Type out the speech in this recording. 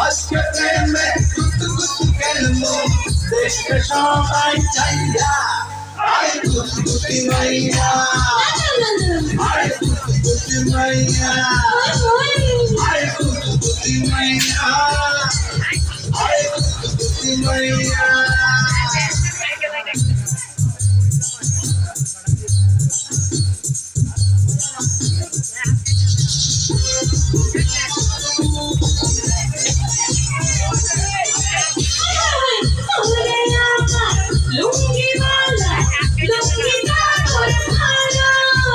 আজকে প্রেমে কুতু কুতু কেলমো দেখতে সবাই চাইয়া আয় কুতু কুতু মাইয়া আয় কুতু কুতু মাইয়া আয় কুতু কুতু মাইয়া আয় কুতু কুতু মাইয়া